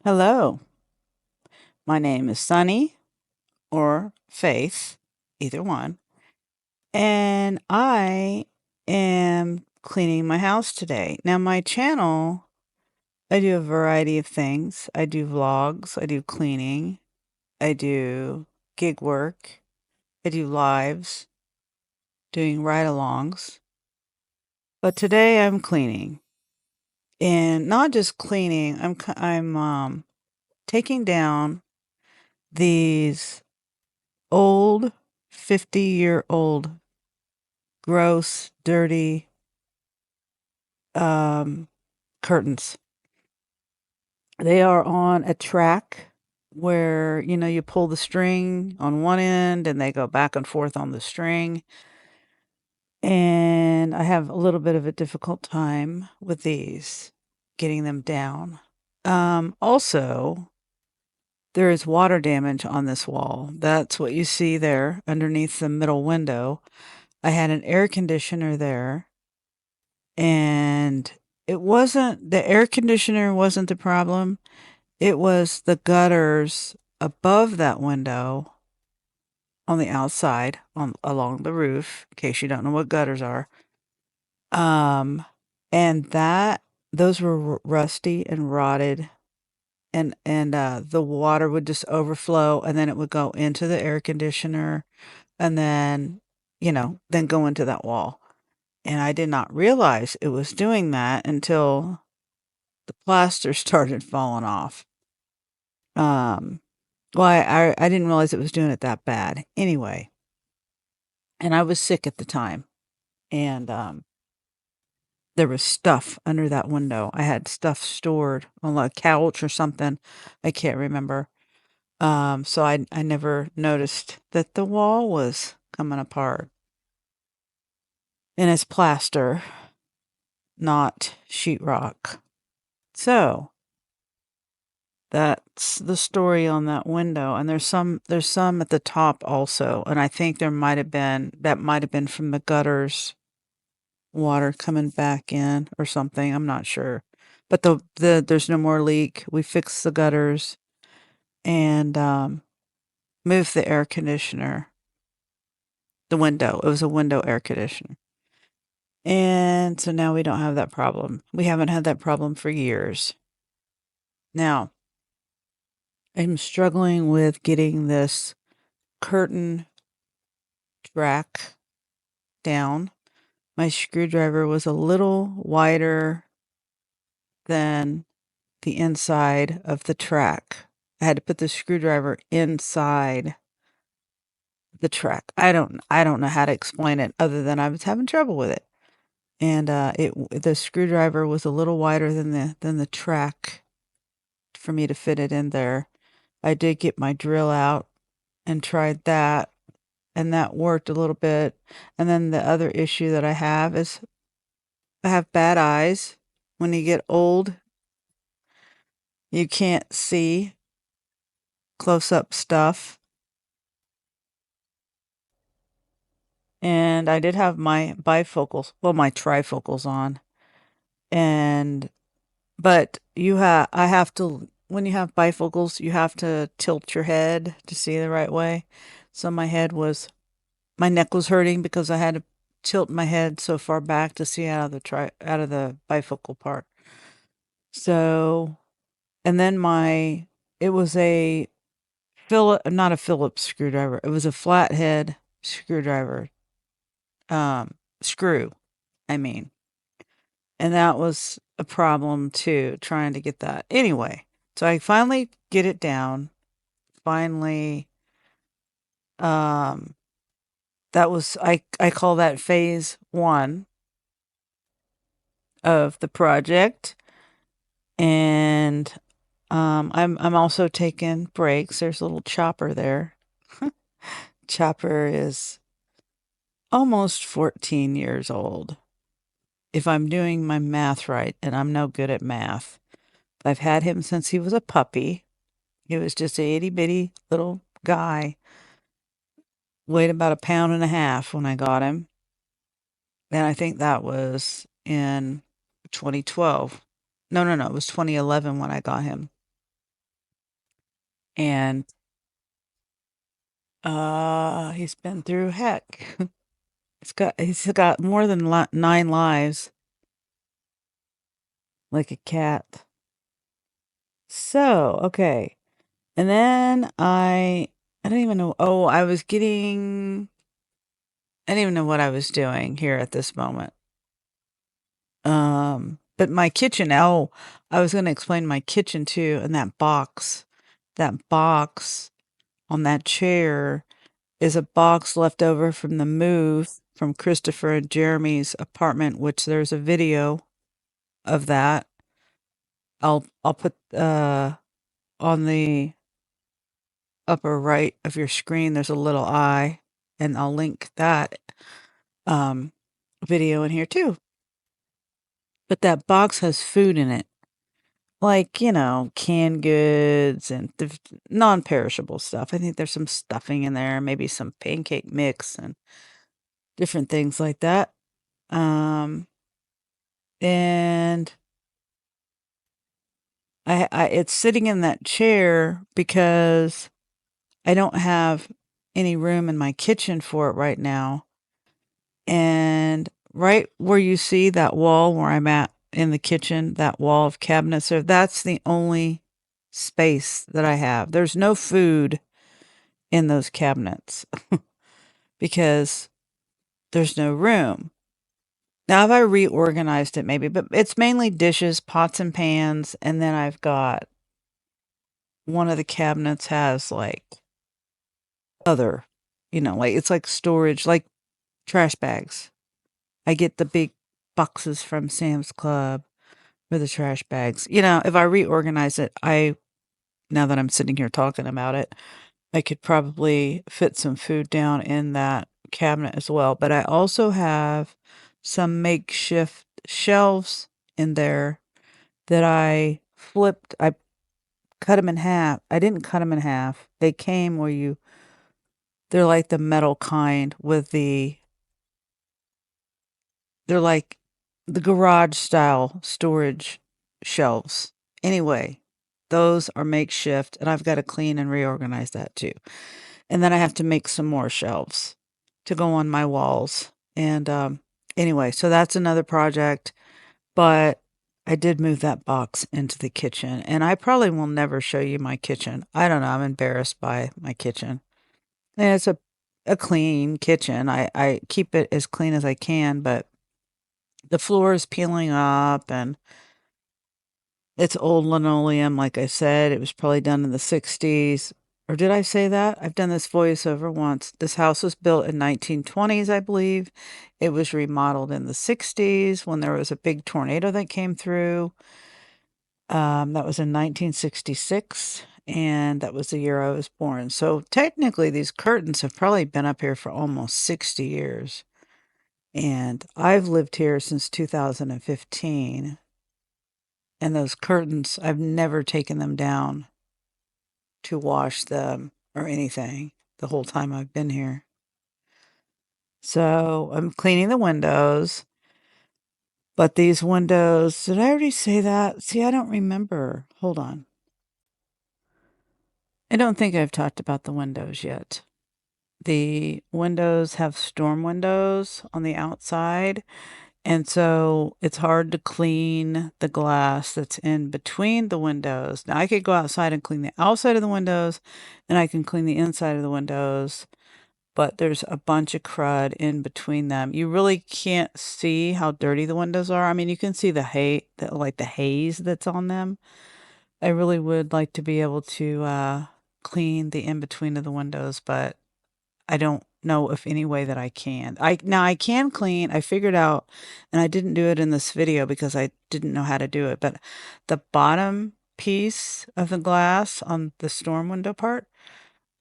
Hello, my name is Sunny or Faith, either one, and I am cleaning my house today. Now, my channel, I do a variety of things. I do vlogs, I do cleaning, I do gig work, I do lives, doing ride alongs. But today I'm cleaning, and not just cleaning, I'm taking down these old 50-year-old gross, dirty um, curtains. They are on a track where, you pull the string on one end and they go back and forth on the string. And I have a little bit of a difficult time with these, getting them down. Also, there is water damage on this wall. That's what you see there underneath the middle window. I had an air conditioner there, and the air conditioner wasn't the problem. It was the gutters above that window on the outside, along the roof, in case you don't know what gutters are. Um, and those were rusty and rotted, and the water would just overflow, and then it would go into the air conditioner, and then go into that wall. And I did not realize it was doing that until the plaster started falling off. Um, well, I didn't realize it was doing it that bad. Anyway, and I was sick at the time, and there was stuff under that window. I had stuff stored on a couch or something. I can't remember. So I never noticed that the wall was coming apart. And it's plaster, not sheetrock. So that's the story on that window, and there's some at the top also, and I think that might have been from the gutters, water coming back in or something, I'm not sure. But there's no more leak. We fixed the gutters and, moved the air conditioner, the window. It was a window air conditioner. And so now we don't have that problem. We haven't had that problem for years. Now, I'm struggling with getting this curtain track down. My screwdriver was a little wider than the inside of the track. I had to put the screwdriver inside the track. I don't know how to explain it other than I was having trouble with it. And the screwdriver was a little wider than the track for me to fit it in there. I did get my drill out and tried that, and that worked a little bit. And then the other issue that I have is I have bad eyes. When you get old, you can't see close up stuff. And I did have my bifocals, well, my trifocals on. And, but I have to, when you have bifocals, you have to tilt your head to see the right way. So my neck was hurting because I had to tilt my head so far back to see out of the bifocal part. So, and then it was not a Phillips screwdriver. It was a flathead screwdriver, screw, I mean. And that was a problem too, trying to get that. Anyway, so I finally get it down. Finally, um, I call that phase one of the project. And I'm also taking breaks. There's a little chopper there. Chopper is almost 14 years old, if I'm doing my math right, and I'm no good at math. I've had him since he was a puppy. He was just a itty bitty little guy, weighed about a pound and a half when I got him. And I think that was in 2012. No, it was 2011 when I got him. And he's been through heck. He's got more than 9 lives, like a cat. So, okay. And then I don't even know. Oh, I didn't even know what I was doing here at this moment. But my kitchen, oh, I was going to explain my kitchen too. And that box on that chair is a box left over from the move from Christopher and Jeremy's apartment, which there's a video of that. I'll put on the upper right of your screen, there's a little eye, and I'll link that um, video in here too. But that box has food in it, like, canned goods and non perishable stuff. I think there's some stuffing in there, maybe some pancake mix and different things like that. And it's sitting in that chair because I don't have any room in my kitchen for it right now. And right where you see that wall where I'm at in the kitchen, that wall of cabinets there, that's the only space that I have. There's no food in those cabinets because there's no room. Now, have I reorganized it maybe? But it's mainly dishes, pots and pans, and then I've got one of the cabinets has like other, like it's like storage, like trash bags. I get the big boxes from Sam's Club for the trash bags. If I reorganize it, now that I'm sitting here talking about it, I could probably fit some food down in that cabinet as well. But I also have some makeshift shelves in there that I flipped. I cut them in half. I didn't cut them in half. They came they're like the metal kind they're like the garage style storage shelves. Anyway, those are makeshift, and I've got to clean and reorganize that too. And then I have to make some more shelves to go on my walls. And anyway, so that's another project. But I did move that box into the kitchen, and I probably will never show you my kitchen. I don't know. I'm embarrassed by my kitchen. And it's a clean kitchen. I keep it as clean as I can, but the floor is peeling up and it's old linoleum. Like I said, it was probably done in the 60s. Or did I say that? I've done this voiceover once. This house was built in 1920s, I believe. It was remodeled in the 60s when there was a big tornado that came through. That was in 1966, and that was the year I was born. So technically, these curtains have probably been up here for almost 60 years. And I've lived here since 2015. And those curtains, I've never taken them down to wash them or anything the whole time I've been here. So I'm cleaning the windows. But these windows, did I already say that? See, I don't remember. Hold on. I don't think I've talked about the windows yet. The windows have storm windows on the outside. And so it's hard to clean the glass that's in between the windows. Now, I could go outside and clean the outside of the windows, and I can clean the inside of the windows, but there's a bunch of crud in between them. You really can't see how dirty the windows are. I mean, you can see like the haze that's on them. I really would like to be able to clean the in between of the windows, but I don't know if any way that I can. I can clean. I figured out, and I didn't do it in this video because I didn't know how to do it, but the bottom piece of the glass on the storm window part,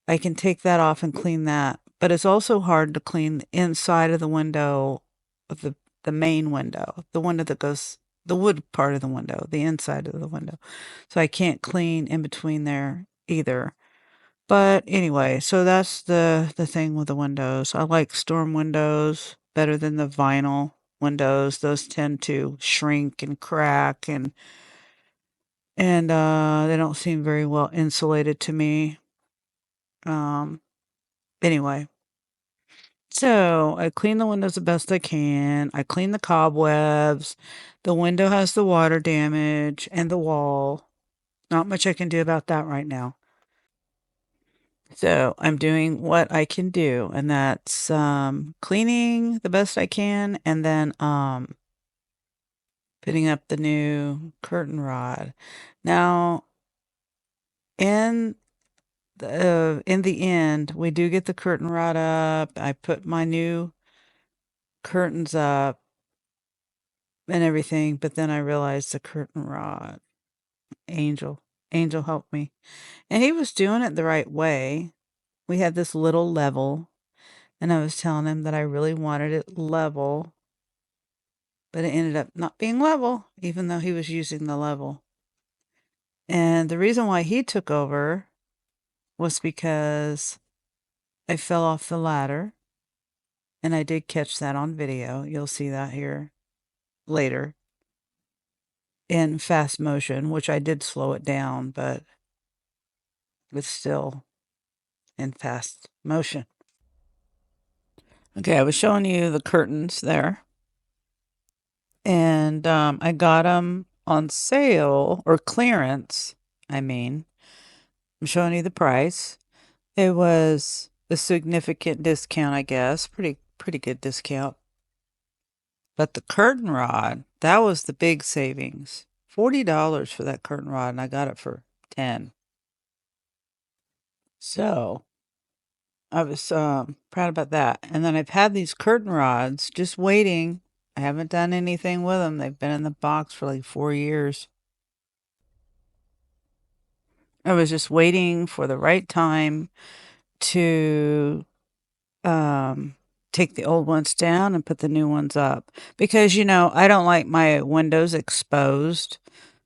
I can take that off and clean that. But it's also hard to clean the inside of the window of the main window, the window that goes the wood part of the window, the inside of the window. So I can't clean in between there either. But anyway, so that's the thing with the windows. I like storm windows better than the vinyl windows. Those tend to shrink and crack and and they don't seem very well insulated to me. Um, anyway, so I clean the windows the best I can. I clean the cobwebs. The window has the water damage and the wall. Not much I can do about that right now. So I'm doing what I can do, and that's cleaning the best I can, and then putting up the new curtain rod. Now, in in the end, we do get the curtain rod up. I put my new curtains up and everything, but then I realized the curtain rod. Angel, Angel helped me, and he was doing it the right way. We had this little level, and I was telling him that I really wanted it level, but it ended up not being level, even though he was using the level. And the reason why he took over was because I fell off the ladder, and I did catch that on video. You'll see that here later in fast motion, which I did slow it down, but it's still in fast motion. Okay, I was showing you the curtains there, and I got them on sale or clearance. I mean, I'm showing you the price. It was a significant discount, I guess. Pretty good discount. But the curtain rod, that was the big savings. $40 for that curtain rod, and I got it for 10. So I was proud about that. And then I've had these curtain rods just waiting. I haven't done anything with them. They've been in the box for like 4 years. I was just waiting for the right time to um, take the old ones down and put the new ones up because, I don't like my windows exposed.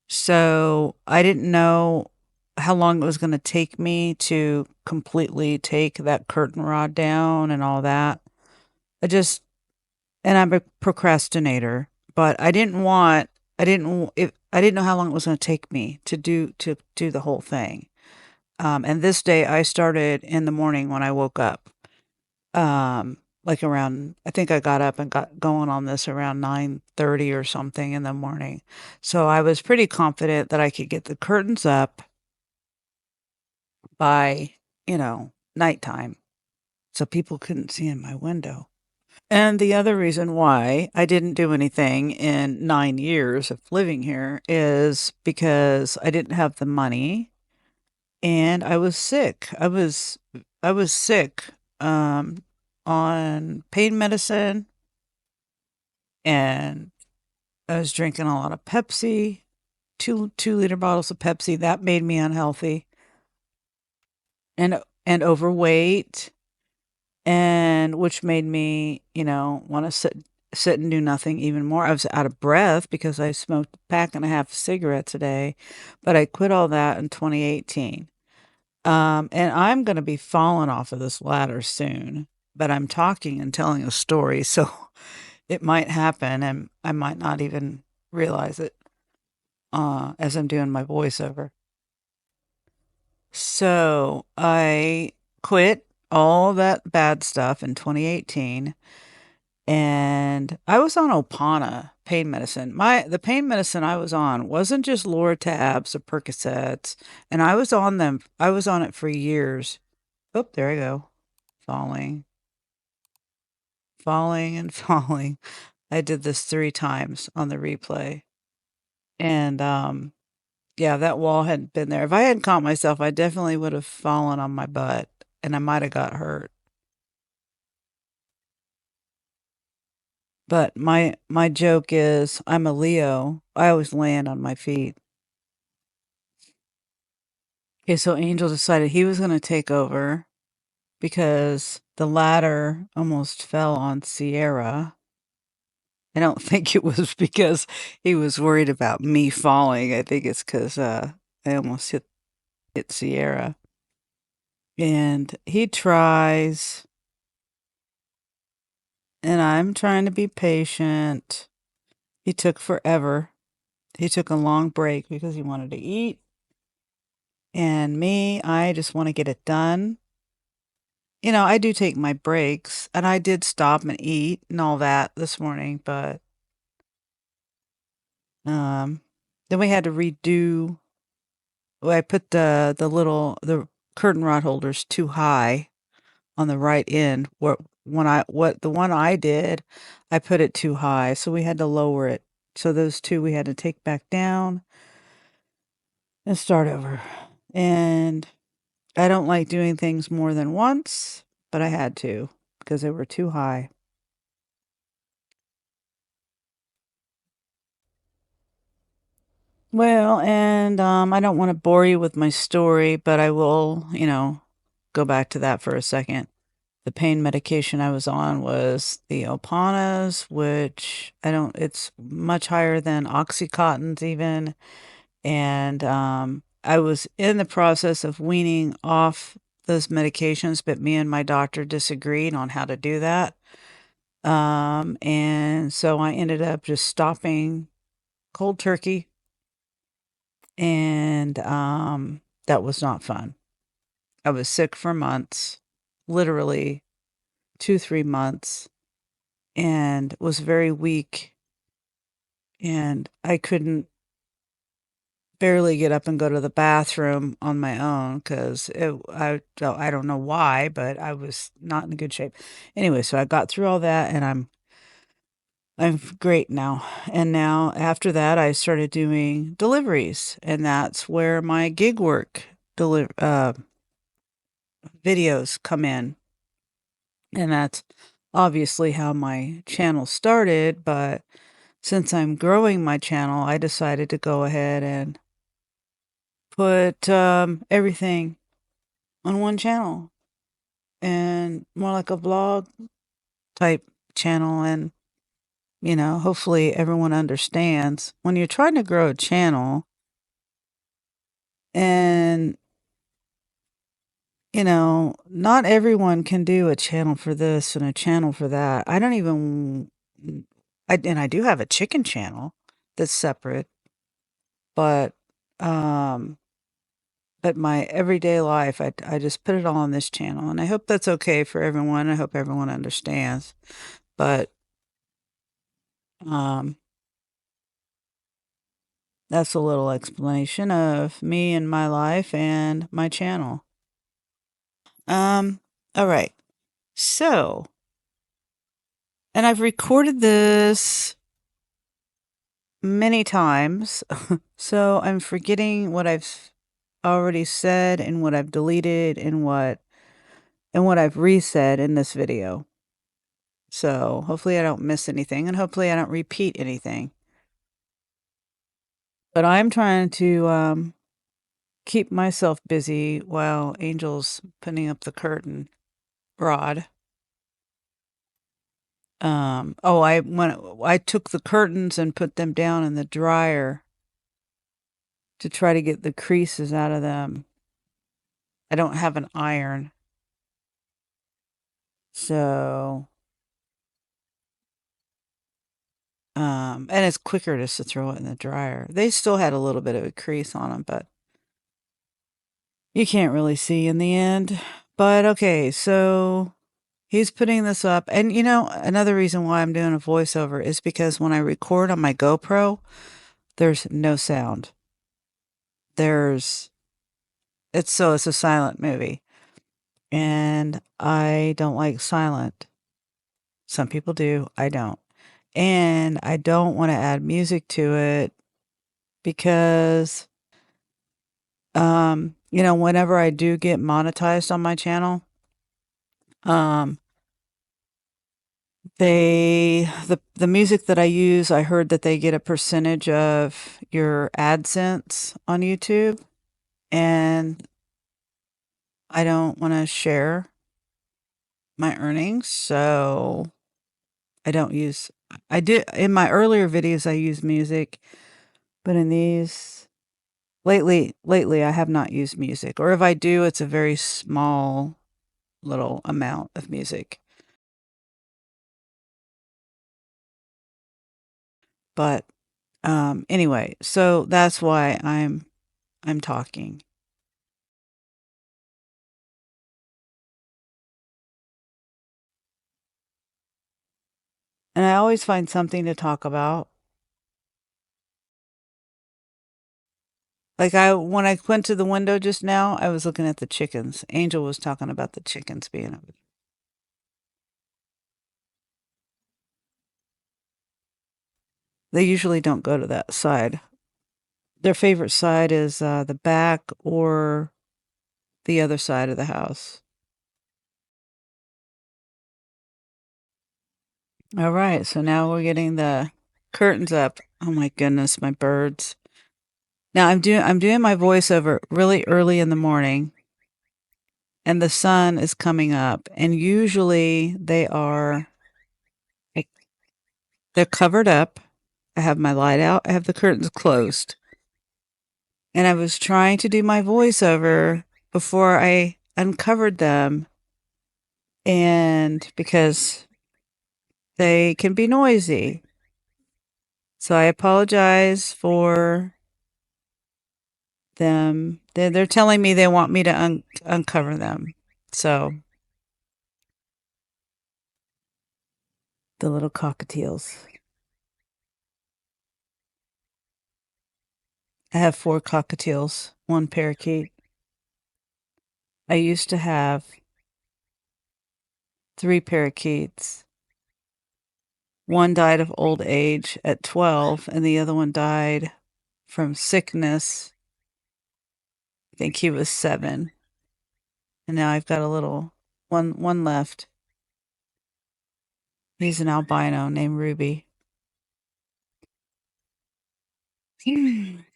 So I didn't know how long it was going to take me to completely take that curtain rod down and all that. I just, and I'm a procrastinator, but I didn't know how long it was going to take me to do the whole thing. And this day I started in the morning when I woke up. Like around, I think I got up and got going on this around 9:30 or something in the morning. So I was pretty confident that I could get the curtains up by, nighttime so people couldn't see in my window. And the other reason why I didn't do anything in 9 years of living here is because I didn't have the money and I was sick. I was sick um on pain medicine, and I was drinking a lot of Pepsi, 2 liter bottles of Pepsi. That made me unhealthy and overweight, and which made me, want to sit and do nothing even more. I was out of breath because I smoked a pack and a half of cigarettes a day, but I quit all that in 2018. And I'm going to be falling off of this ladder soon, but I'm talking and telling a story, so it might happen and I might not even realize it as I'm doing my voiceover. So I quit all that bad stuff in 2018, and I was on Opana pain medicine. The pain medicine I was on wasn't just Lortabs or Percocets, and I was on them. I was on it for years. Oh, there I go. Falling, falling, and falling. I did this 3 times on the replay. And yeah, that wall hadn't been there. If I hadn't caught myself, I definitely would have fallen on my butt and I might have got hurt. But my joke is I'm a Leo. I always land on my feet. Okay, so Angel decided he was going to take over because the ladder almost fell on Sierra. I don't think it was because he was worried about me falling. I think it's because I almost hit Sierra. And he tries, and I'm trying to be patient. He took forever. He took a long break because he wanted to eat. And me, I just want to get it done. I do take my breaks, and I did stop and eat and all that this morning, but um then we had to redo. Well, I put the curtain rod holders too high on the right end. What the one I did, I put it too high, so we had to lower it. So those two we had to take back down and start over. And I don't like doing things more than once, but I had to because they were too high. Well, and I don't want to bore you with my story, but I will, go back to that for a second. The pain medication I was on was the Opanas, which it's much higher than Oxycontin's even. And I was in the process of weaning off those medications, but me and my doctor disagreed on how to do that. And so I ended up just stopping cold turkey, and that was not fun. I was sick for months, literally 2, 3 months, and was very weak, and I couldn't barely get up and go to the bathroom on my own because I don't know why, but I was not in good shape. Anyway, so I got through all that, and I'm great now. And now after that, I started doing deliveries, and that's where my gig work videos come in. And that's obviously how my channel started, but since I'm growing my channel, I decided to go ahead and put everything on one channel and more like a vlog type channel. And, hopefully everyone understands when you're trying to grow a channel and, not everyone can do a channel for this and a channel for that. I don't even, and I do have a chicken channel that's separate, but, um, but my everyday life, I just put it all on this channel, and I hope that's okay for everyone. I hope everyone understands. But um, that's a little explanation of me and my life and my channel. Um, all right. So, and I've recorded this many times, so I'm forgetting what I've already said and what I've deleted and what I've resaid in this video. So hopefully I don't miss anything, and hopefully I don't repeat anything. But I'm trying to keep myself busy while Angel's putting up the curtain rod. I took the curtains and put them down in the dryer to try to get the creases out of them. I don't have an iron, so and it's quicker just to throw it in the dryer. They still had a little bit of a crease on them, but you can't really see in the end. But okay, so he's putting this up. And another reason why I'm doing a voiceover is because when I record on my GoPro, there's no sound. It's a silent movie. And I don't like silent. Some people do, I don't. And I don't want to add music to it because whenever I do get monetized on my channel, um the music that I use, I heard that they get a percentage of your AdSense on YouTube, and I don't want to share my earnings, so I don't use I did in my earlier videos I use music, but in these lately I have not used music, or if I do, it's a very small little amount of music. But Anyway, so that's why I'm talking. And I always find something to talk about. Like when I went to the window just now, I was looking at the chickens. Angel was talking about the chickens being over. They usually don't go to that side. Their favorite side is the back or the other side of the house. All right, so now we're getting the curtains up. Oh my goodness, my birds. Now I'm doing my voiceover really early in the morning and the sun is coming up and usually like, they're covered up. I have my light out, I have the curtains closed. And I was trying to do my voiceover before I uncovered them and because they can be noisy. So I apologize for them. They're telling me they want me to uncover them. So the little cockatiels. I have 4 cockatiels, 1 parakeet. I used to have 3 parakeets. One died of old age at 12, and the other one died from sickness. I think he was 7. And now I've got a little one left. He's an albino named Ruby.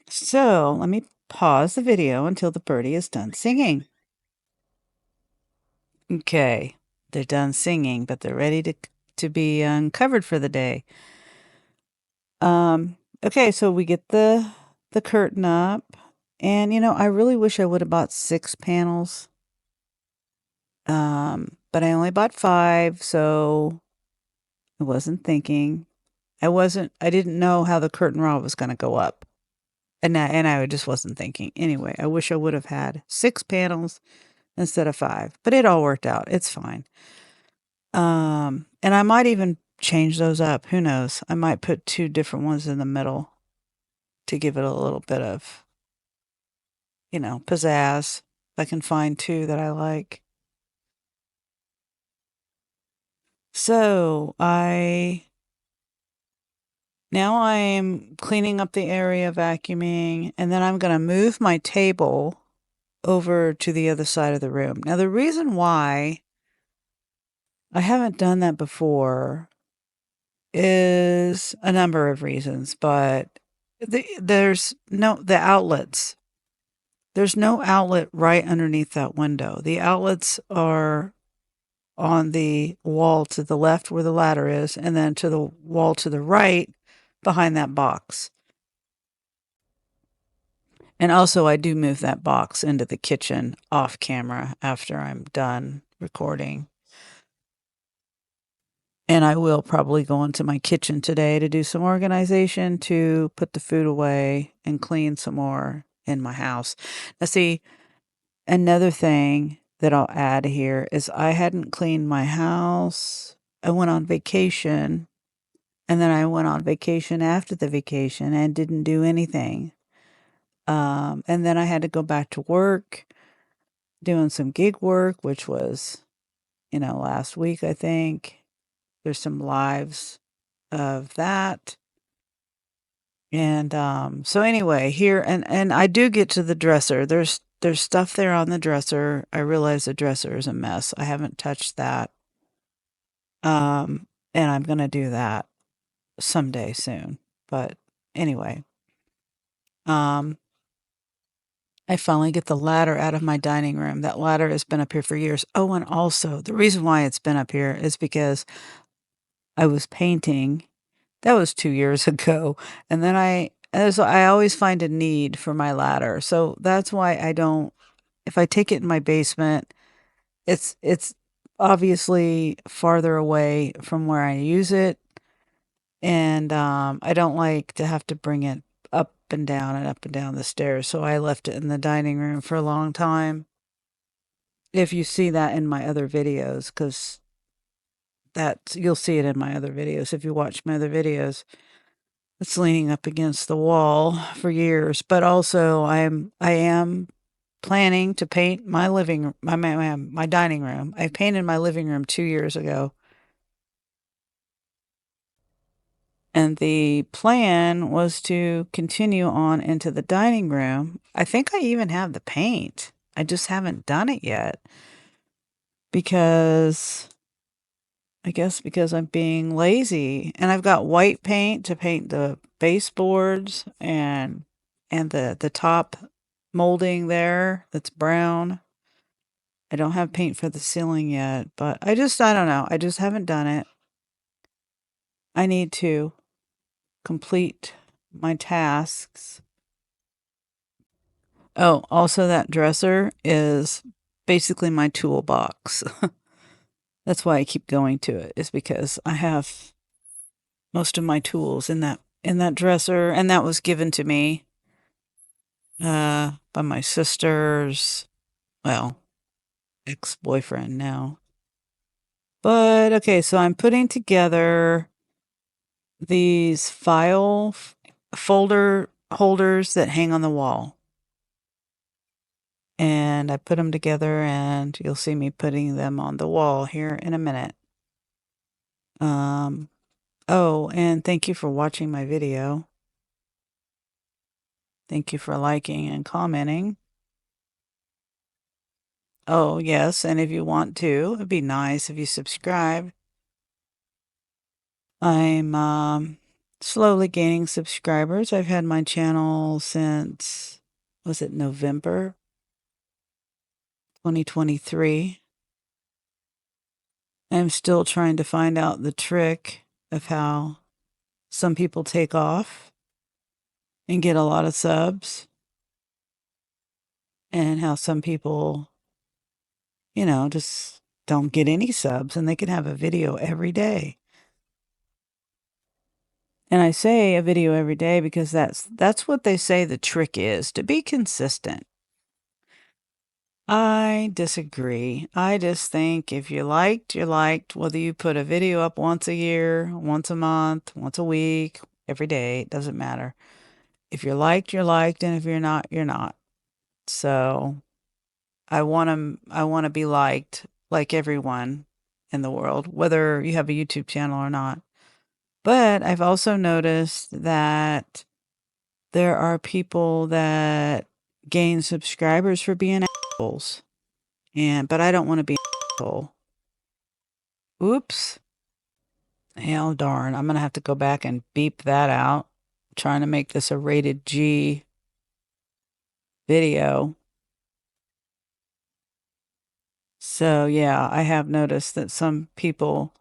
So let me pause the video until the birdie is done singing. Okay, they're done singing, but they're ready to be uncovered for the day. Okay, so we get the curtain up, and I really wish I would have bought 6 panels. But I only bought 5, so I wasn't thinking. I didn't know how the curtain rod was gonna go up. And I just wasn't thinking. Anyway, I wish I would have had 6 panels instead of 5, but it all worked out. It's fine. And I might even change those up. Who knows? I might put 2 different ones in the middle to give it a little bit of, pizzazz. If I can find 2 that I like. So now I'm cleaning up the area, vacuuming, and then I'm going to move my table over to the other side of the room. Now, the reason why I haven't done that before is a number of reasons, but the outlets. There's no outlet right underneath that window. The outlets are on the wall to the left where the ladder is, and then to the wall to the right behind that box. And also, I do move that box into the kitchen off camera after I'm done recording. And I will probably go into my kitchen today to do some organization, to put the food away and clean some more in my house. Now, see, another thing that I'll add here is I hadn't cleaned my house. I went on vacation, and then I went on vacation after the vacation and didn't do anything. And then I had to go back to work, doing some gig work, which was, last week, I think. There's some lives of that. And so anyway, here and I do get to the dresser. There's stuff there on the dresser. I realize the dresser is a mess. I haven't touched that. And I'm gonna do that someday soon. But anyway, um, I finally get the ladder out of my dining room. That ladder has been up here for years. Oh, and also the reason why it's been up here is because I was painting. That was 2 years ago, and then I always find a need for my ladder, so that's why I don't. If I take it in my basement, it's obviously farther away from where I use it, And I don't like to have to bring it up and down and up and down the stairs. So I left it in the dining room for a long time. If you see that in my other videos, because that's you'll see it in my other videos. If you watch my other videos, it's leaning up against the wall for years. But also, I am planning to paint my living my dining room. I painted my living room 2 years ago. And the plan was to continue on into the dining room. I think I even have the paint. I just haven't done it yet because I guess because I'm being lazy. And I've got white paint to paint the baseboards and the top molding there that's brown. I don't have paint for the ceiling yet, but I don't know. I just haven't done it. I need to complete my tasks. Oh, also that dresser is basically my toolbox. That's why I keep going to it, is because I have most of my tools in that dresser, and that was given to me by my sister's, well, ex-boyfriend now. But okay, so I'm putting together these folder holders that hang on the wall. And I put them together, and you'll see me putting them on the wall here in a minute. Um, oh, and thank you for watching my video. Thank you for liking and commenting. Oh, yes, and if you want to, it'd be nice if you subscribe. I'm slowly gaining subscribers. I've had my channel since, was it November 2023? I'm still trying to find out the trick of how some people take off and get a lot of subs, and how some people, just don't get any subs and they can have a video every day. And I say a video every day because that's what they say the trick is, to be consistent. I disagree. I just think if you liked, you liked, whether you put a video up once a year, once a month, once a week, every day, it doesn't matter. If you're liked, you're liked, and if you're not, you're not. So I want to be liked like everyone in the world, whether you have a YouTube channel or not. But I've also noticed that there are people that gain subscribers for being assholes. But I don't want to be an asshole. Oops. Hell darn. I'm going to have to go back and beep that out. I'm trying to make this a rated G video. So yeah, I have noticed that some people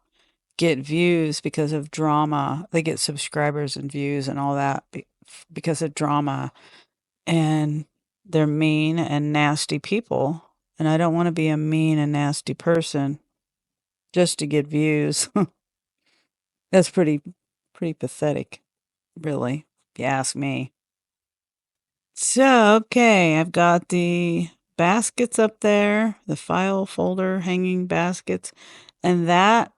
get views because of drama. They get subscribers and views and all that because of drama. And they're mean and nasty people. And I don't want to be a mean and nasty person just to get views. That's pretty pathetic, really, if you ask me. So, okay, I've got the baskets up there, the file folder hanging baskets, and that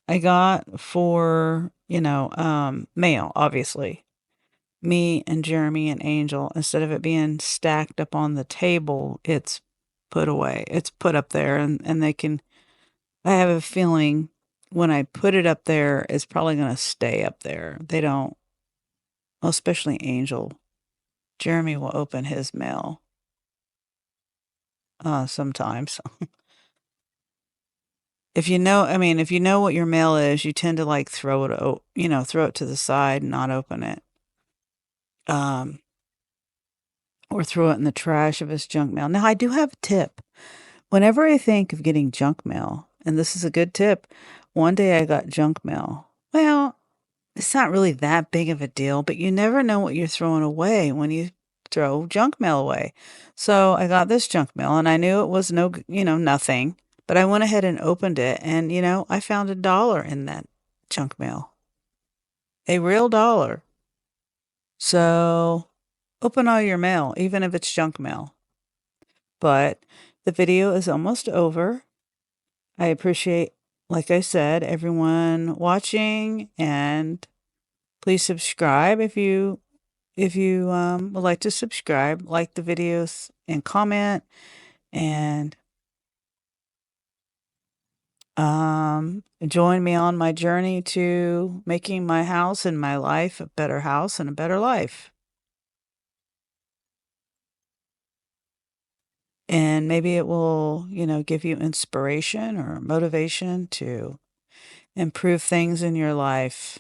I got for, mail, obviously. Me and Jeremy and Angel, instead of it being stacked up on the table, it's put away. It's put up there, and they can, I have a feeling when I put it up there, it's probably going to stay up there. They don't, well, especially Angel. Jeremy will open his mail sometimes. If you know what your mail is, you tend to like throw throw it to the side and not open it. Um, or throw it in the trash if it's junk mail. Now, I do have a tip. Whenever I think of getting junk mail, and this is a good tip, one day I got junk mail. Well, it's not really that big of a deal, but you never know what you're throwing away when you throw junk mail away. So I got this junk mail and I knew it was nothing, but I went ahead and opened it and, I found $1 in that junk mail. a real dollar. So open all your mail, even if it's junk mail. But the video is almost over. I appreciate, like I said, everyone watching, and please subscribe if you would like to subscribe, like the videos and comment, and join me on my journey to making my house and my life a better house and a better life. And maybe it will, give you inspiration or motivation to improve things in your life.